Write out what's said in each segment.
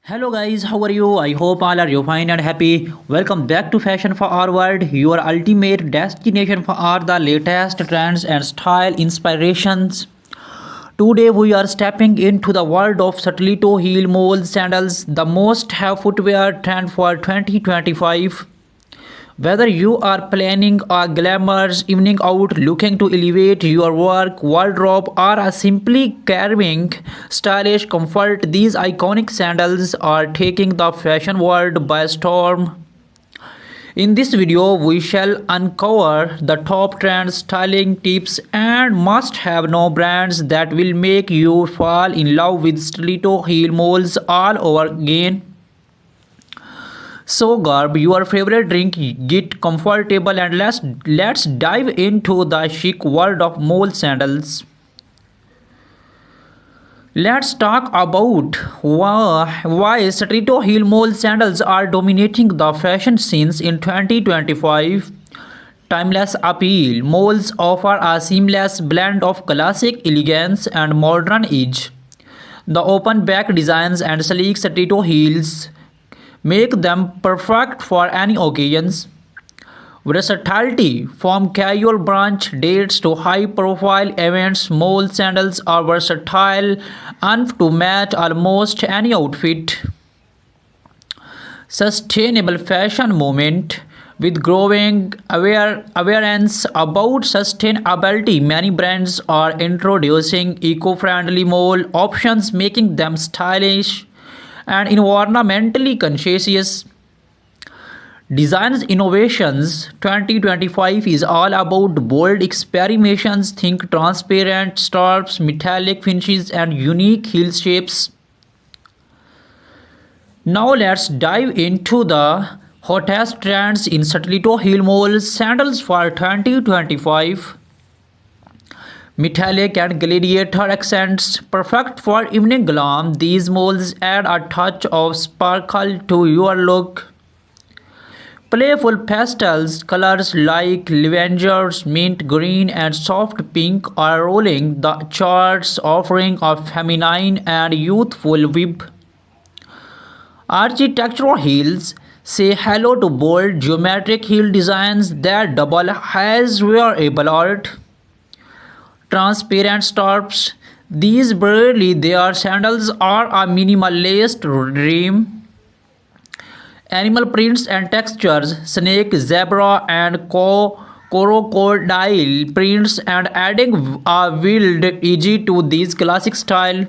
Hello guys, how are you? I hope all are you fine and happy. Welcome back to Fashion for Our World, your ultimate destination for all the latest trends and style inspirations. Today we are stepping into the world of Satellito heel mole sandals, the most have footwear trend for 2025. Whether you are planning a glamorous evening out, looking to elevate your work wardrobe, or are simply carving stylish comfort, these iconic sandals are taking the fashion world by storm. In this video, we shall uncover the top trend styling tips and must-have no brands that will make you fall in love with stiletto heel moles all over again. So grab your favorite drink, get comfortable and let's dive into the chic world of mole sandals. Let's talk about why Stiletto heel mole sandals are dominating the fashion scenes in 2025. Timeless appeal. Moles offer a seamless blend of classic elegance and modern edge. The open back designs and sleek stiletto heels make them perfect for any occasions. Versatility. From casual brunch dates to high profile events, mole sandals are versatile enough to match almost any outfit. Sustainable fashion movement. With growing awareness about sustainability, many brands are introducing eco-friendly mole options, making them stylish and environmentally conscious. Designs innovations 2025 is all about bold experimentations. Think transparent straps, metallic finishes, and unique heel shapes. Now let's dive into the hottest trends in stiletto heel mole sandals for 2025. Metallic and gladiator accents, perfect for evening glam. These molds add a touch of sparkle to your look. Playful pastels colors like lavender, mint green, and soft pink are rolling the charts, offering a feminine and youthful vibe. Architectural heels say hello to bold geometric heel designs that double as wearable art. Transparent straps. These barely their sandals are a minimalist dream. Animal prints and textures, snake, zebra, and crocodile prints, and adding a wild edge to these classic style.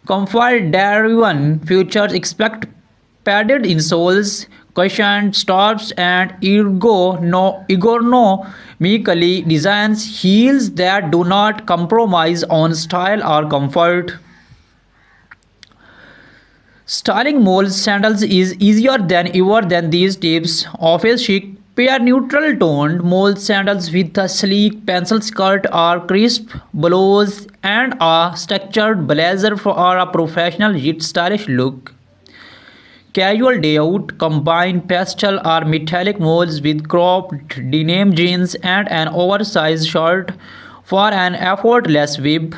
Comfort driven features expect padded insoles, cushioned straps, and ergonomically designed heels that do not compromise on style or comfort. Styling mole sandals is easier than ever than these tips. Office chic. Pair neutral toned mole sandals with a sleek pencil skirt or crisp blouse and a structured blazer for a professional yet stylish look. Casual day out. Combine pastel or metallic molds with cropped denim jeans and an oversized shirt for an effortless vibe.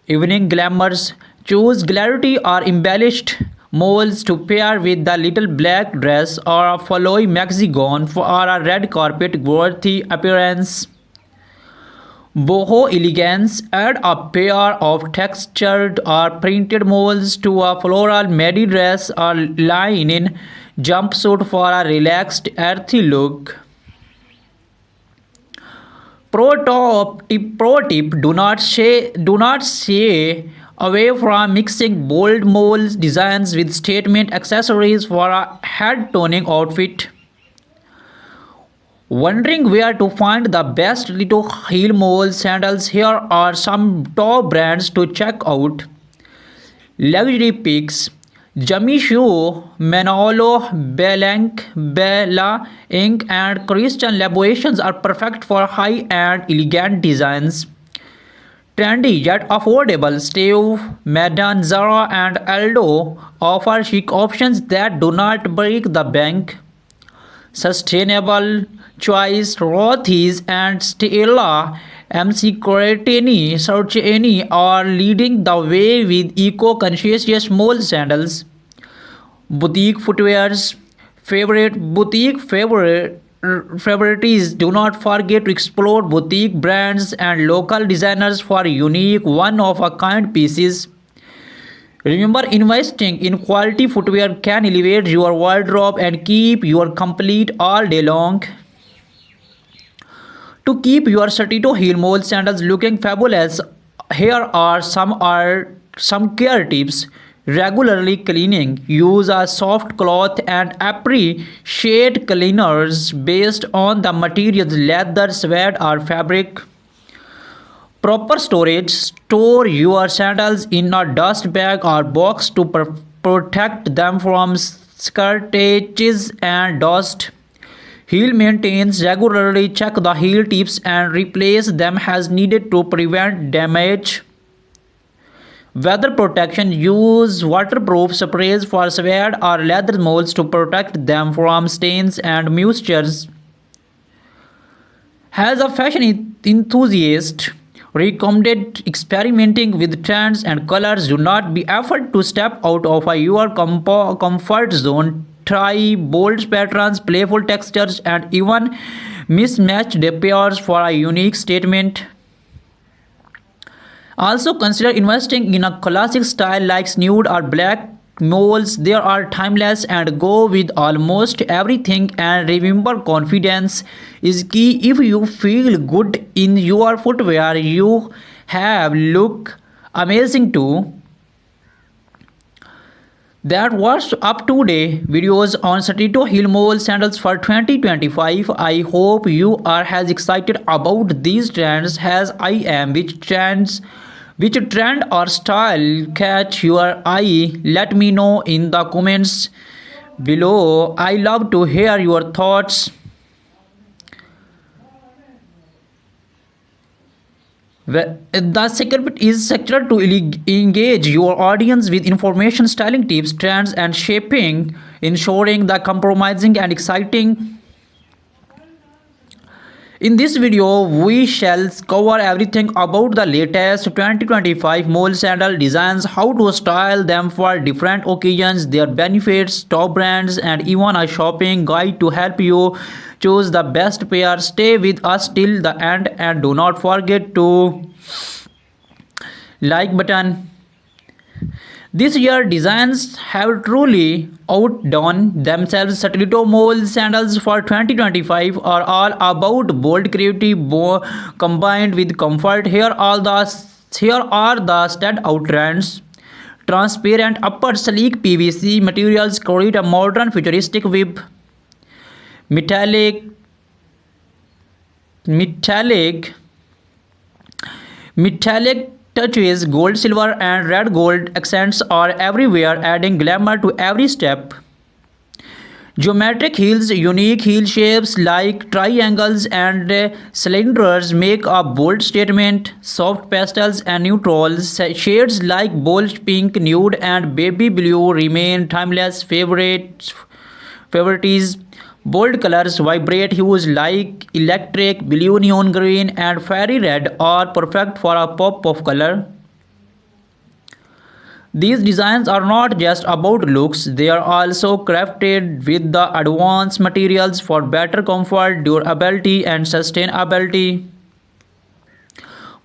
Evening glamours. Choose glittery or embellished molds to pair with the little black dress or a flowy maxi gown for a red carpet worthy appearance. Boho elegance. Add a pair of textured or printed molds to a floral midi dress or linen jumpsuit for a relaxed, earthy look. Pro tip: do not shy away from mixing bold mold designs with statement accessories for a head toning outfit. Wondering where to find the best little heel mole sandals? Here are some top brands to check out. Luxury picks. Jimmy Choo, Manolo Blahnik, Bella Inc. and Christian Louboutin are perfect for high-end elegant designs. Trendy yet affordable. Steve Madden, Zara, and Aldo offer chic options that do not break the bank. Sustainable choice. Rothy's and Stella MC Sarcheni are leading the way with eco-conscious mole sandals. Boutique footwear's favorite favorites. Do not forget to explore boutique brands and local designers for unique one-of-a-kind pieces. Remember, investing in quality footwear can elevate your wardrobe and keep you complete all day long. To keep your Satito heel mole sandals looking fabulous, here are some care tips. Regularly cleaning. Use a soft cloth and appreciate cleaners based on the materials leather, sweat, or fabric. Proper storage. Store your sandals in a dust bag or box to protect them from scratches and dust. Heel maintains. Regularly check the heel tips and replace them as needed to prevent damage. Weather protection. Use waterproof sprays for suede or leather molds to protect them from stains and moistures. As a fashion enthusiast, recommended experimenting with trends and colors. Do not be afraid to step out of your comfort zone. Try bold patterns, playful textures, and even mismatched pairs for a unique statement. Also consider investing in a classic style like nude or black moles. They are timeless and go with almost everything. And remember, confidence is key. If you feel good in your footwear, you have look amazing too. That was up today videos on Satito Heel Mole sandals for 2025. I hope you are as excited about these trends as I am. Which trend or style catch your eye? Let me know in the comments below. I love to hear your thoughts. The secret is sector to engage your audience with information, styling tips, trends, and shaping, ensuring the compromising and exciting. In this video, we shall cover everything about the latest 2025 mole sandal designs, how to style them for different occasions, their benefits, top brands, and even a shopping guide to help you choose the best pair. Stay with us till the end and do not forget to like button. This year designs have truly outdone themselves. Satellito Mole sandals for 2025 are all about bold creativity combined with comfort. Here are the standout trends. Transparent upper, sleek PVC materials create a modern futuristic web. Metallic metallic Metallic touches, gold, silver, and red gold accents are everywhere, adding glamour to every step. Geometric heels, unique heel shapes like triangles and cylinders make a bold statement. Soft pastels and neutrals, shades like bold pink, nude, and baby blue remain timeless favorites. Bold colors, vibrant hues like electric blue, neon green, and fairy red are perfect for a pop of color. These designs are not just about looks, they are also crafted with the advanced materials for better comfort, durability, and sustainability.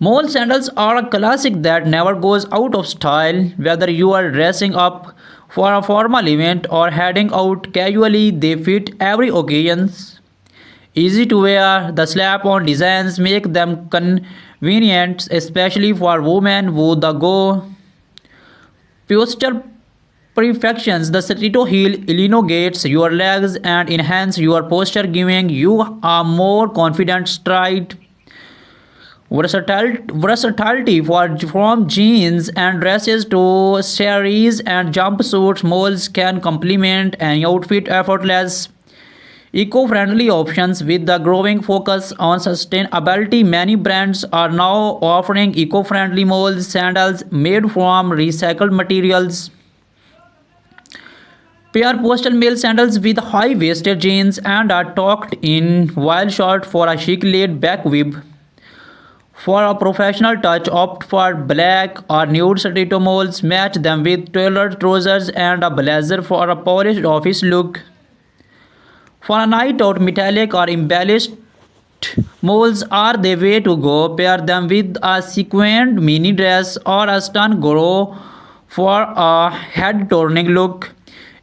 Mole sandals are a classic that never goes out of style. Whether you are dressing up for a formal event or heading out casually, they fit every occasion. Easy to wear, the slap-on designs make them convenient, especially for women who go posture perfections. The Satito heel elongates your legs and enhance your posture, giving you a more confident stride. Versatility from jeans and dresses to saris and jumpsuits, moles can complement an outfit effortless. Eco-friendly options. With the growing focus on sustainability, many brands are now offering eco-friendly mole sandals made from recycled materials. Pair postal male sandals with high-waisted jeans and are tucked in while short for a chic laid-back web. For a professional touch, opt for black or nude stiletto moles. Match them with tailored trousers and a blazer for a polished office look. For a night out, metallic or embellished moles are the way to go. Pair them with a sequined mini dress or a stun grow for a head-turning look.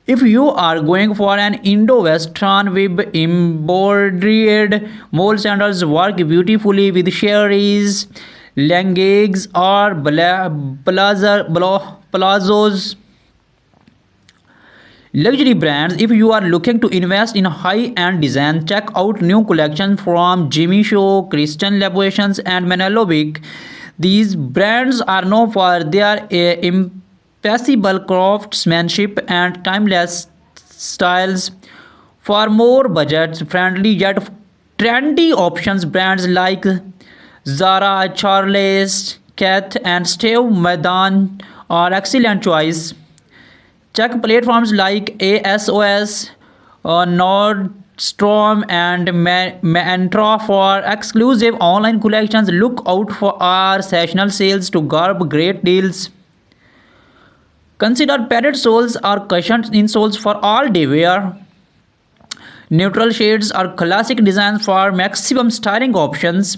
If you are going for an Indo-Western with embroidered mole sandals, work beautifully with sherries, leggings, or palazzos. Luxury brands. If you are looking to invest in high-end design, check out new collections from Jimmy Choo, Christian Louboutin, and Manolo Blahnik. These brands are known for their impeccable craftsmanship and timeless styles. For more budget-friendly yet trendy options, brands like Zara, Charles, Kath, and Steve Madden are excellent choice. Check platforms like ASOS, Nordstrom, and Mantra for exclusive online collections. Look out for our seasonal sales to grab great deals. Consider padded soles or cushioned insoles for all day wear. Neutral shades are classic designs for maximum styling options.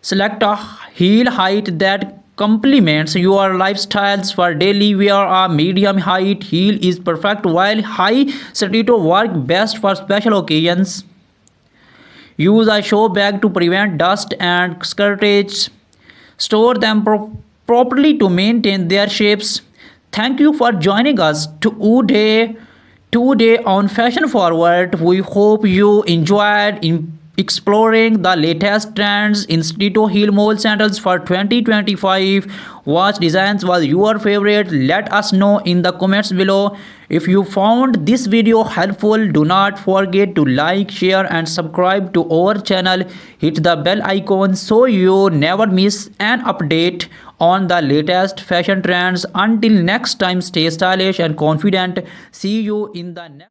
Select a heel height that complements your lifestyles. For daily wear, a medium height heel is perfect, while high stiletto work best for special occasions. Use a show bag to prevent dust and scratches. Store them properly to maintain their shapes. Thank you for joining us today on Fashion Forward. We hope you enjoyed exploring the latest trends in stiletto heel mole sandals for 2025. What designs was your favorite? Let us know in the comments below. If you found this video helpful, do not forget to like, share, and subscribe to our channel. Hit the bell icon so you never miss an update on the latest fashion trends. Until next time, stay stylish and confident. See you in the next